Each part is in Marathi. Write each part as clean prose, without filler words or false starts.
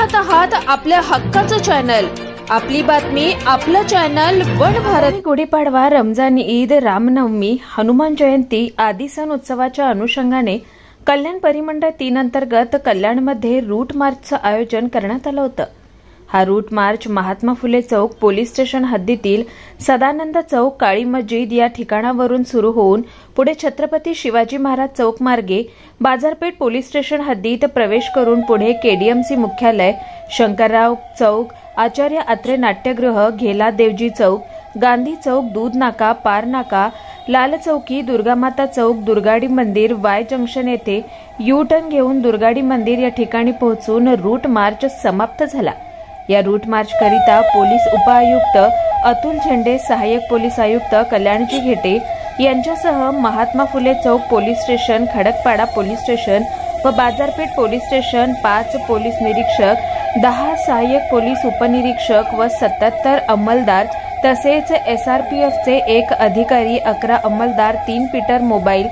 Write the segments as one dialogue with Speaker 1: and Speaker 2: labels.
Speaker 1: पाहत आहात आपल्या हक्काचं चॅनल, आपली बातमी, आपलं चॅनल वन भारत। गुढीपाडवा, रमजान ईद, रामनवमी, हनुमान जयंती आदी सण उत्सवाच्या अनुषंगाने कल्याण परिमंडळ 3 अंतर्गत कल्याणमध्ये रूट मार्चचं आयोजन करण्यात आलं होतं। हा रूट मार्च महात्मा फुले चौक पोलीस स्टेशन हद्दीतील सदानंद चौक, काळी मस्जिद या ठिकाणावरून सुरू होऊन पुढे छत्रपती शिवाजी महाराज चौक मार्गे बाजारपेठ पोलीस स्टेशन हद्दीत प्रवेश करून पुढे केडीएमसी मुख्यालय, शंकरराव चौक, आचार्य अत्रे नाट्यगृह, घेला देवजी चौक, गांधी चौक, दूध नाका, पार नाका, लाल चौकी, दुर्गामाता चौक, दुर्गाडी मंदिर, वाय जंक्शन येथे यू टर्न घेऊन दुर्गाडी मंदिर या ठिकाणी पोहोचून रूट मार्च समाप्त झाला। या रूट मार्च करिता पोलीस उपआयुक्त अतुल झेंडे, सहाय्यक पोलीस आयुक्त कल्याणजी घेटे यांच्यासह महात्मा फुले चौक police station, Khadakpada police station व बाजारपेठ पोलीस स्टेशन 5 पोलीस निरीक्षक, 10 सहाय्यक पोलीस उपनिरीक्षक व 77 अंमलदार तसेच एसआरपीएफचे 1 अधिकारी, 11 अंमलदार, 3 पीटर मोबाईल,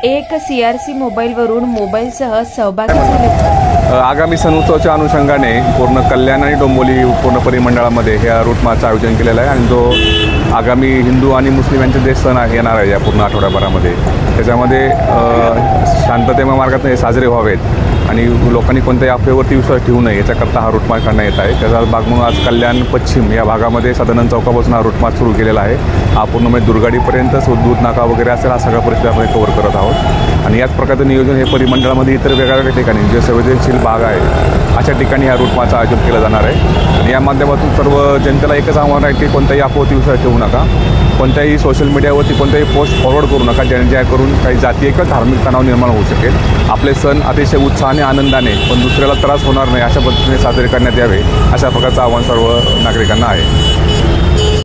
Speaker 1: 1 सीआरसी मोबाईलवरून मोबाईलसह सहभागी झाले।
Speaker 2: आगामी सण उत्सवाच्या अनुषंगाने पूर्ण कल्याण आणि डोंबिवली पूर्ण परिमंडळामध्ये ह्या रूट मार्चचं आयोजन केलेलं आहे आणि जो आगामी हिंदू आणि मुस्लिम यांचे जे सण येणार आहे या पूर्ण आठवड्याभरामध्ये त्याच्यामध्ये शांततेमय मार्गाने साजरे व्हावेत आणि लोकांनी कोणत्याही अफवेवरती विश्वास ठेवू नये याच्याकरता हा रूट मार्च करण्यात येत आहे। त्याचा भाग म्हणून आज कल्याण पश्चिम या भागामध्ये सदानंद चौकापासून हा रूट मार्च सुरू केलेला आहे। हा पूर्ण म्हणजे दुर्गाडीपर्यंत दूध नाका वगैरे असेल हा सगळा परिसर आपण कव्हर करत आहोत आणि याच प्रकारचं नियोजन हे परिमंडळामध्ये इतर वेगवेगळ्या ठिकाणी जे संवेदनशील भाग आहे अशा ठिकाणी ह्या रूट मार्चचं आयोजन केलं जाणार आहे आणि या माध्यमातून सर्व जनतेला एकच आव्हान आहे की कोणत्याही अफवेवरती विश्वास ठेवू नका, कोणत्याही सोशल मीडियावरती कोणत्याही पोस्ट फॉरवर्ड करू नका जेणेकरून काही जातीय किंवा धार्मिक तणाव निर्माण होऊ शकेल। आपले सण अतिशय उत्साहाने, आनंदाने पण दुसऱ्याला त्रास होणार नाही अशा पद्धतीने साजरे करण्यात यावे अशा प्रकारचं आव्हान सर्व नागरिकांना आहे।